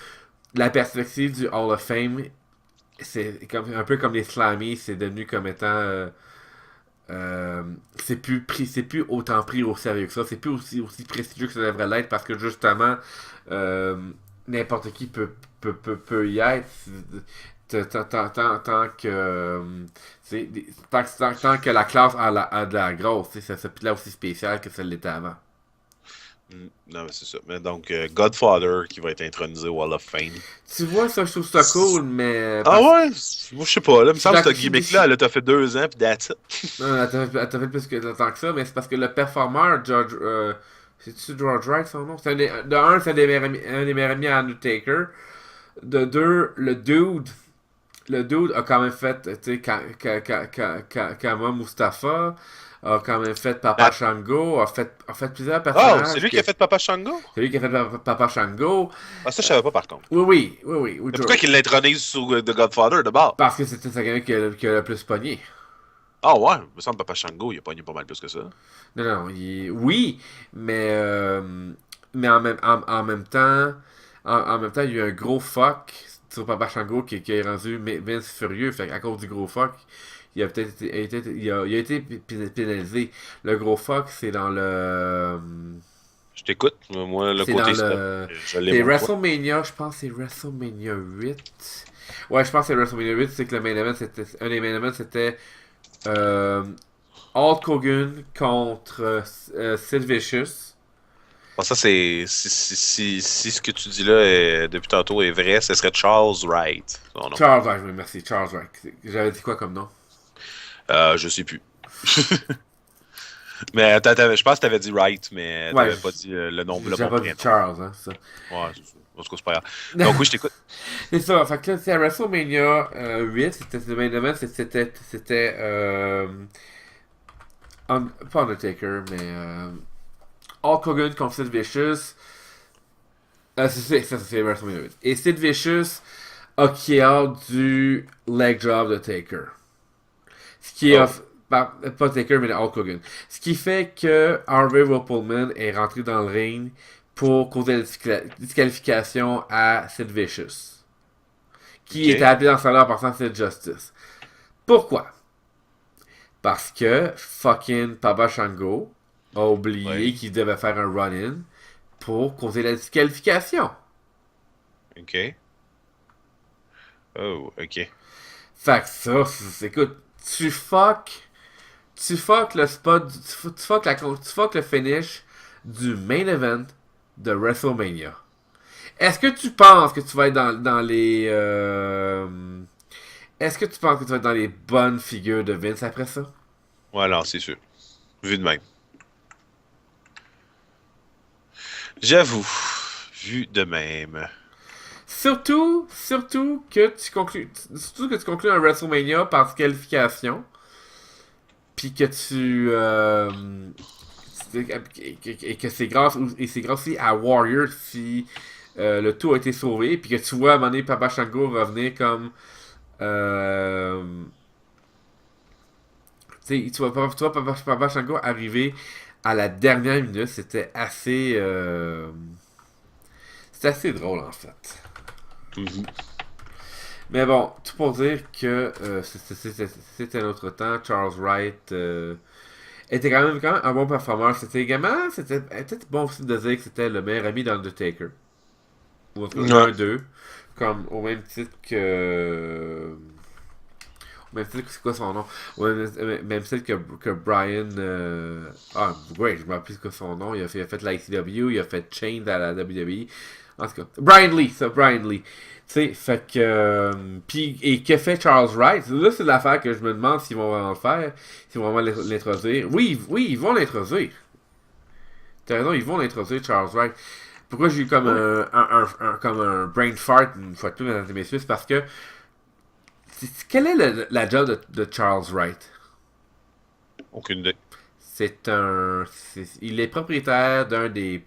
la perspective du Hall of Fame, c'est un peu comme les Slammies, c'est devenu comme étant. C'est plus autant pris au sérieux que ça. C'est plus aussi prestigieux que ça devrait l'être parce que justement, euh, n'importe qui peut y être. Tant que tant que la classe a de la grosse, ça plus là aussi spécial que ça l'était avant. Non, mais c'est ça. Mais donc, Godfather qui va être intronisé au Hall of Fame. Tu vois, ça, je trouve ça cool, mais. Ah ouais? Moi, je sais pas. Là, il me semble que D'accord, ce gimmick-là, elle t'as fait 2 ans, puis that's it. non, elle t'a fait plus que tant que ça, mais c'est parce que le performeur, George. C'est-tu George Wright son nom? De un, c'est un des meilleurs amis à Undertaker. De deux, le dude a quand même fait, tu sais, Kama Mustafa, a quand même fait Papa Ah, Shango, a fait plusieurs oh, c'est personnages. lui qui a fait Papa Shango? C'est lui qui a fait Papa Shango. Ah, ça, je savais pas par contre. Oui, Mais pourquoi qu'il l'intronise sur The Godfather de bord? parce que c'était sa gamme qui a le plus pogné. Ah ouais, il me semble que Papa Shango, il a pogné pas mal plus que ça. Non, oui, mais, en même temps, en même temps, il y a eu un gros fuck sur Papa Shango qui est rendu Vince furieux. Fait à cause du gros fuck, il a peut-être il a été pénalisé. Le gros fuck, c'est dans le. Je t'écoute. Moi, le C'est dans côté stop, le. je l'ai C'est mon point. WrestleMania, je pense que c'est WrestleMania 8. Ouais, je pense que c'est WrestleMania 8, c'est que le main event, c'était. Un des main events, c'était. Euh, Hulk Hogan contre Sid Vicious. Bon, ça, si ce que tu dis là depuis tantôt est vrai, ce serait Charles Wright, son nom. Charles Wright, oui, merci, Charles Wright. J'avais dit quoi comme nom? Je sais plus. Mais je pense que t'avais dit Wright, mais Ouais, t'avais pas dit le nom, le j'ai bon pas dit prénom. Charles, hein, ça. Ouais, c'est ça. En tout cas, c'est pas grave. Donc oui, je t'écoute. C'est ça, fait que là, c'est à WrestleMania 8, c'était le main event, c'était pas Undertaker, mais Hulk Hogan contre Sid Vicious. C'est WrestleMania 8. Et Sid Vicious a KO du leg drop de Taker. Ce qui Oh, a. Pas Taker, mais Hulk Hogan. Ce qui fait que Harvey Ruppelman est rentré dans le ring pour causer la disqualification à Sid Vicious. Qui était ok. appelé dans ce temps-là en passant Sid Justice. Pourquoi? Parce que fucking Papa Shango a oublié Ouais. qu'il devait faire un run-in pour causer la disqualification. Ok. Oh, ok. Fait que ça, écoute, tu fuck le spot, tu fuck le finish du main event de WrestleMania. Est-ce que tu penses que tu vas être dans les, est-ce que tu penses que tu vas être dans les bonnes figures de Vince après ça? Ouais, non, c'est sûr. Vu de même. J'avoue, vu de même. Surtout que tu conclus un WrestleMania par qualification, puis que et que c'est grâce aussi à Warrior si le tout a été sauvé, puis que tu vois à un moment donné Papa Shango revenir comme tu vois Papa Shango arriver à la dernière minute, c'était assez drôle en fait. Mhm. Mais bon, tout pour dire que c'était un autre temps. Charles Wright était quand même un bon performeur. C'était peut-être bon aussi de dire que c'était le meilleur ami d'Undertaker. Ou en tout cas, Ouais. l'un d'eux. Comme au même titre que. Au même titre que c'est quoi son nom? Même titre que Brian. Ouais, je me rappelle plus quoi son nom. Il a fait la ICW, il a fait Chained à la WWE. En tout cas, Brian Lee, ça, Brian Lee. Tu sais, fait que. Puis, et que fait Charles Wright? Là, c'est l'affaire que je me demande s'ils vont vraiment le faire, s'ils vont vraiment l'introduire. Oui, ils vont l'introduire. T'as raison, ils vont l'introduire, Charles Wright. Pourquoi j'ai eu comme Ouais. comme un brain fart une fois de plus, mesdames et messieurs? C'est parce que. Quelle est la job de Charles Wright? Aucune idée. Il est propriétaire d'un des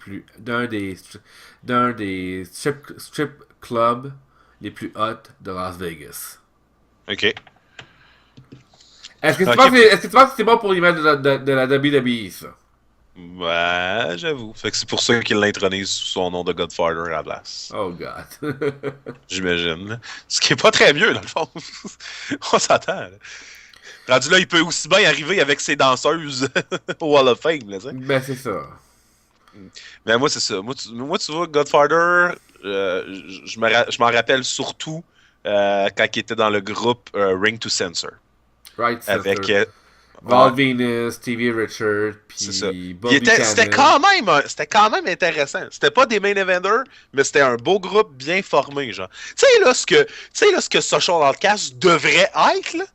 strip clubs les plus hot de Las Vegas. Ok. Est-ce que tu penses Ok. que c'est bon pour l'image de la WWE, ça? Ouais, j'avoue. Fait que c'est pour ça qu'il l'intronise sous son nom de Godfather à la place. Oh god. J'imagine. Là. Ce qui est pas très mieux, dans le fond. On s'attend. Là. Rendu là, il peut aussi bien arriver avec ses danseuses au Hall of Fame, là, tu sais. Ben c'est ça. Mais moi, c'est ça. Tu vois, Godfather, je m'en rappelle surtout quand il était dans le groupe Ring to Censor. Right Avec. Center. Ouais, Val Venus, Stevie Richard, c'est ça. puis Bobby Cannon. C'était quand même intéressant. C'était pas des main eventers, mais c'était un beau groupe bien formé, genre. Tu sais, là, ce que Social Outcast devrait être, là.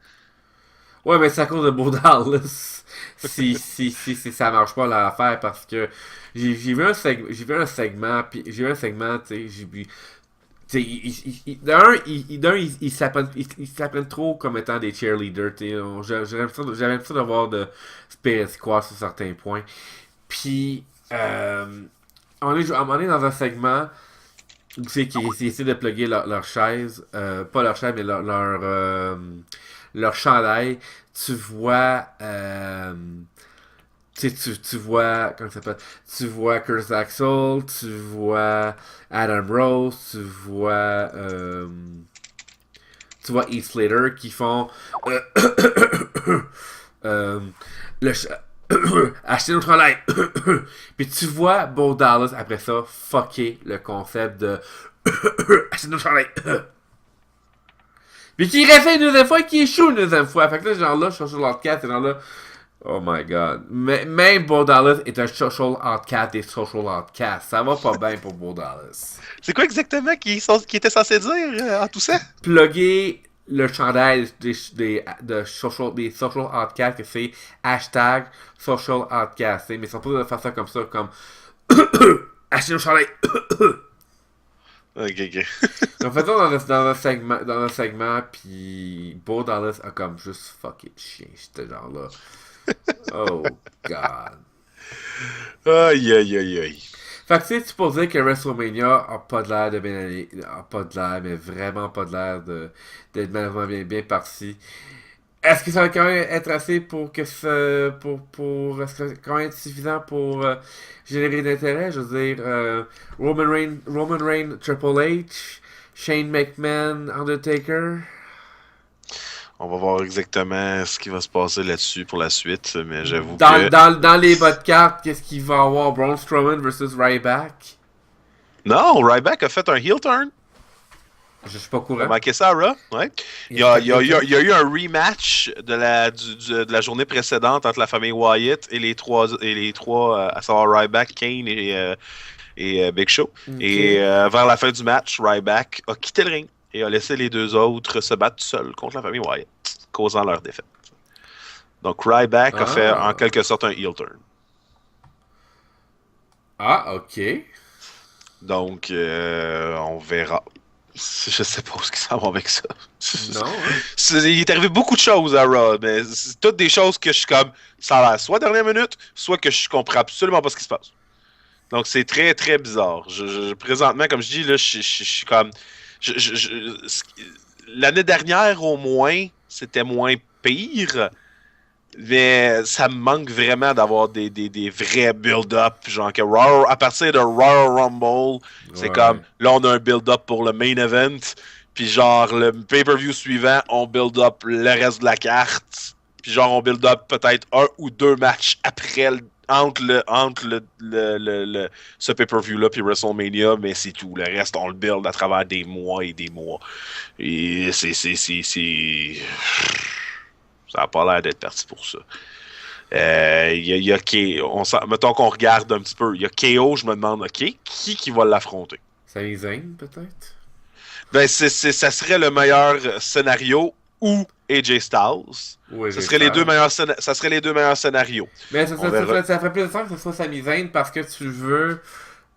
Ouais, mais c'est à cause de Bo Dallas. Si ça marche pas l'affaire parce que j'ai vu un segment puis j'ai vu un segment, tu sais, j'ai vu tu sais, ils s'apprennent trop comme étant des cheerleaders, tu sais, j'avais l'impression d'avoir de Spirit Squad sur certains points. Puis on est dans un segment où c'est qu'ils essaient de plugger leur chaise, pas leur chaise mais leur chandail. Tu vois tu vois, comment ça s'appelle? Tu vois Kurt Axel, tu vois Adam Rose, tu vois Heath Slater qui font euh, le acheter notre chandail. Puis tu vois Bo Dallas après ça fucker le concept de acheter notre chandail. Puis qui réessaye une deuxième fois et qui échoue une deuxième fois. Fait que là, genre là, je suis sur l'autre et genre là. Oh my god. Mais même Bo Dallas est un social outcast des social outcasts. Ça va pas bien pour Bo Dallas. C'est quoi exactement qu'il était censé dire en tout ça? Plugger le chandail des social outcasts, que c'est hashtag social outcast. Mais ils sont pas de faire ça comme ça, comme acheter le chandail. Ok, ok. Donc, fait ça dans un segment, puis Bo Dallas a comme juste fucking chien. J'étais genre là. Oh god. Aïe, aïe, aïe, aïe. Fait que tu sais, tu peux dire que WrestleMania a pas de l'air de bien aller. A pas de l'air, mais vraiment pas de l'air d'être malheureusement bien parti. Est-ce que ça va quand même être assez pour que ça. Est-ce que ça va quand même être suffisant pour générer d'intérêt? Je veux dire, Roman Reigns, Triple H, Shane McMahon, Undertaker. On va voir exactement ce qui va se passer là-dessus pour la suite, mais j'avoue que... Dans les bas de carte, qu'est-ce qu'il va y avoir? Braun Strowman versus Ryback? Non, Ryback a fait un heel turn. Je suis pas au T'as courant. manqué ça, Raw? Ouais. Il y a eu un rematch de la journée précédente entre la famille Wyatt et les trois à savoir Ryback, Kane et Big Show. Okay. Et vers la fin du match, Ryback a quitté le ring et a laissé les deux autres se battre seuls contre la famille Wyatt, causant leur défaite. Donc Ryback a fait en quelque sorte un heel turn. Ah, ok. Donc, on verra. Je sais pas où ce qu'ils s'en vont avec ça. Non, hein? Il est arrivé beaucoup de choses à Raw, mais c'est toutes des choses que je suis comme, ça a l'air soit dernière minute, soit que je comprends absolument pas ce qui se passe. Donc c'est très très bizarre. Présentement, comme je dis, là, je suis comme. L'année dernière, au moins, c'était moins pire. Mais ça me manque vraiment d'avoir des vrais build-up. Genre que à partir de Royal Rumble, c'est comme Ouais. là on a un build-up pour le main event. Puis genre le pay-per-view suivant, on build-up le reste de la carte. Puis genre on build-up peut-être un ou deux matchs après ce pay-per-view-là puis WrestleMania, mais c'est tout. Le reste, on le build à travers des mois et des mois. Et ça n'a pas l'air d'être parti pour ça. Y a mettons qu'on regarde un petit peu. Il y a KO, je me demande, OK, qui va l'affronter? Sami Zayn, peut-être? Ben, ça serait le meilleur scénario ou AJ Styles. Ou Ça AJ serait les deux Styles. meilleurs, ça serait les deux meilleurs scénarios. Mais On verra. ça ferait plus de sens que ce soit Sami Zayn parce que tu veux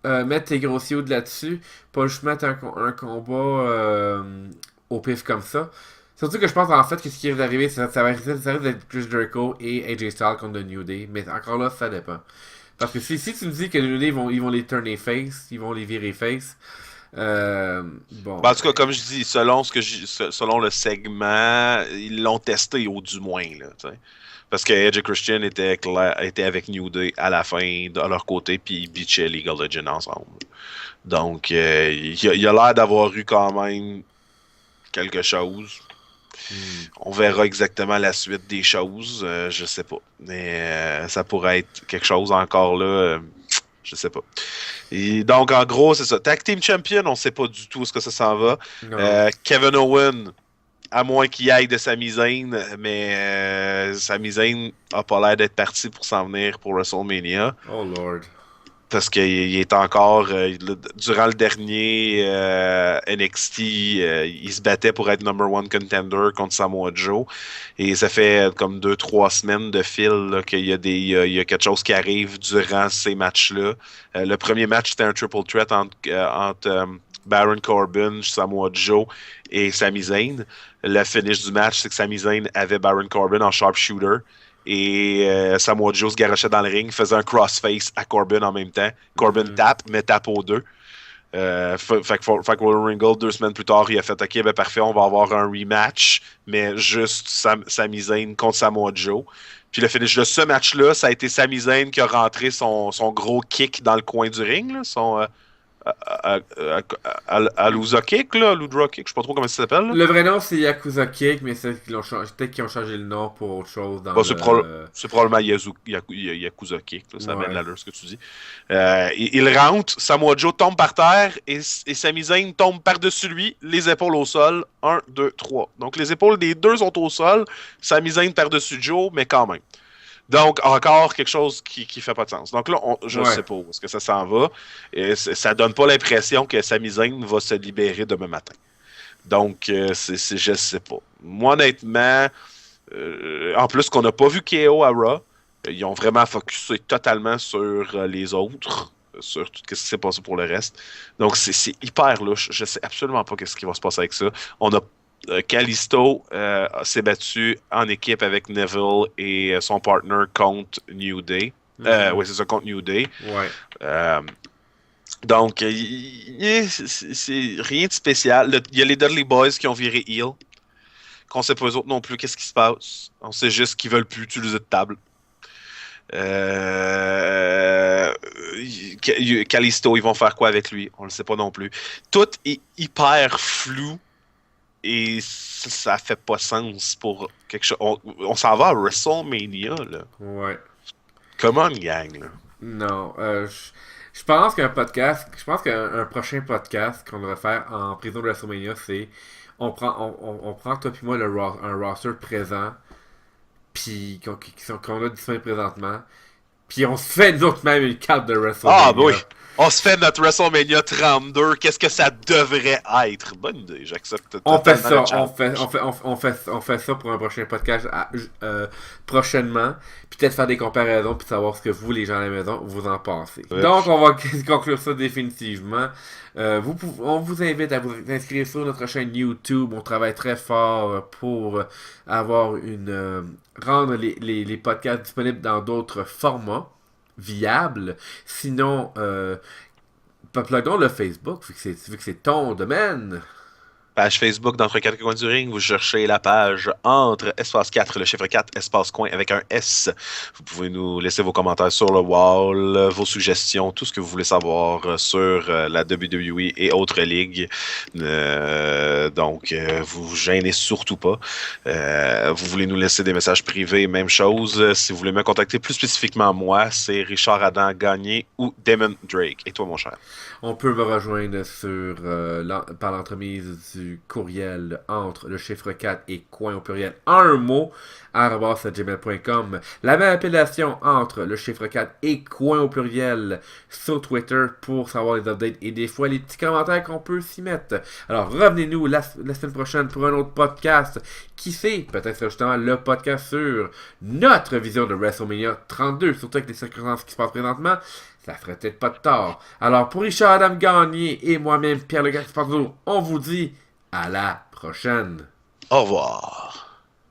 mettre tes gros yeux là-dessus, pas juste mettre un combat au pif comme ça. Surtout que je pense en fait que ce qui risque d'arriver, ça risque d'être Chris Jericho et AJ Styles contre The New Day. Mais encore là, ça dépend. Parce que si tu me dis que The New Day, ils vont les turner face, ils vont les virer face, bon. Ben, en tout cas, comme je dis, selon le segment, ils l'ont testé au du moins. Là, t'sais. Parce que Edge et Christian étaient avec New Day à la fin, de leur côté, puis ils bitchaient Legal Legend ensemble. Donc, il a l'air d'avoir eu quand même quelque chose. On verra exactement la suite des choses. Je sais pas. Mais ça pourrait être quelque chose encore là. Je sais pas. Et donc, en gros, c'est ça. Tag Team Champion, on sait pas du tout ce que ça s'en va. Non. Kevin Owen, à moins qu'il aille de Sami Zayn, mais Sami Zayn a pas l'air d'être parti pour s'en venir pour WrestleMania. Oh Lord. Parce qu'il est encore, durant le dernier NXT, il se battait pour être number one contender contre Samoa Joe. Et ça fait comme 2-3 semaines de fil là, qu'il y a il y a quelque chose qui arrive durant ces matchs-là. Le premier match, c'était un triple threat entre Baron Corbin, Samoa Joe et Sami Zayn. Le finish du match, c'est que Sami Zayn avait Baron Corbin en sharpshooter. Et Samoa Joe se garochait dans le ring, faisait un crossface à Corbin en même temps. Corbin tape, mais tape aux deux. Fait que Royal Rumble, 2 semaines plus tard, il a fait OK, ben parfait, on va avoir un rematch, mais juste Sami Zayn contre Samoa Joe. Puis le finish de ce match-là, ça a été Sami Zayn qui a rentré son gros kick dans le coin du ring, là, son Alusa Kick, là, Ludra Kick, je sais pas trop comment ça s'appelle. Là. Le vrai nom c'est Yakuza Kick, mais peut-être qu'ils ont changé le nom pour autre chose dans Bon, le. c'est probablement Yakuza Kick, là, ça Ouais. amène l'allure ce que tu dis. Il rentre, Samoa Joe tombe par terre et Sami Zayn tombe par-dessus lui, les épaules au sol. 1, 2, 3. Donc les épaules des deux sont au sol, Sami Zayn par-dessus Joe, mais quand même. Donc, encore quelque chose qui fait pas de sens. Donc là, je sais pas où est-ce que ça s'en va. Et ça donne pas l'impression que Sami Zayn va se libérer demain matin. Donc, je sais pas. Moi, honnêtement, en plus qu'on n'a pas vu KO à Raw, ils ont vraiment focusé totalement sur les autres, sur tout ce qui s'est passé pour le reste. Donc, c'est hyper louche. Je sais absolument pas ce qui va se passer avec ça. On a Kalisto s'est battu en équipe avec Neville et son partner contre New Day. Oui, c'est ça, contre New Day. Ouais. Donc, c'est rien de spécial. Il y a les Dudley Boys qui ont viré heel. Qu'on sait pas eux autres non plus qu'est-ce qui se passe. On sait juste qu'ils veulent plus utiliser de table. Kalisto, ils vont faire quoi avec lui? On le sait pas non plus. Tout est hyper flou. Et ça fait pas sens pour quelque chose. On s'en va à WrestleMania, là. Ouais. Come on, gang, là. Non. Je pense qu'un prochain podcast qu'on devrait faire en prison de WrestleMania, c'est on prend toi puis moi un roster présent, puis qu'on a disponible présentement, puis on se fait nous autres même une carte de WrestleMania. Ah, bah oui. On se fait notre WrestleMania 32. Qu'est-ce que ça devrait être? Bonne idée, j'accepte. On fait ça, totalement le challenge. on fait ça pour un prochain podcast prochainement. Puis peut-être faire des comparaisons puis savoir ce que vous, les gens à la maison, vous en pensez. Ouais. Donc, on va conclure ça définitivement. On vous invite à vous inscrire sur notre chaîne YouTube. On travaille très fort pour avoir rendre les podcasts disponibles dans d'autres formats viables. Sinon, plugons le Facebook, vu que c'est ton domaine. Page Facebook d'Entre quatre coins du ring, vous cherchez la page entre espace 4, le chiffre 4, espace coin avec un S. Vous pouvez nous laisser vos commentaires sur le wall, vos suggestions, tout ce que vous voulez savoir sur la WWE et autres ligues. Donc, vous vous gênez surtout pas. Vous voulez nous laisser des messages privés, même chose. Si vous voulez me contacter plus spécifiquement moi, c'est Richard Adam Gagné ou Damon Drake. Et toi, mon cher? On peut me rejoindre par l'entremise du courriel entre le chiffre 4 et coin au pluriel en un mot @gmail.com. La même appellation entre le chiffre 4 et coin au pluriel sur Twitter pour savoir les updates et des fois les petits commentaires qu'on peut s'y mettre. Alors revenez-nous la semaine prochaine pour un autre podcast. Qui sait, peut-être justement le podcast sur notre vision de WrestleMania 32, surtout avec les circonstances qui se passent présentement. Ça ferait peut-être pas de tort. Alors, pour Richard Adam Gagné et moi-même, Pierre-Luc Esparzo, on vous dit à la prochaine. Au revoir.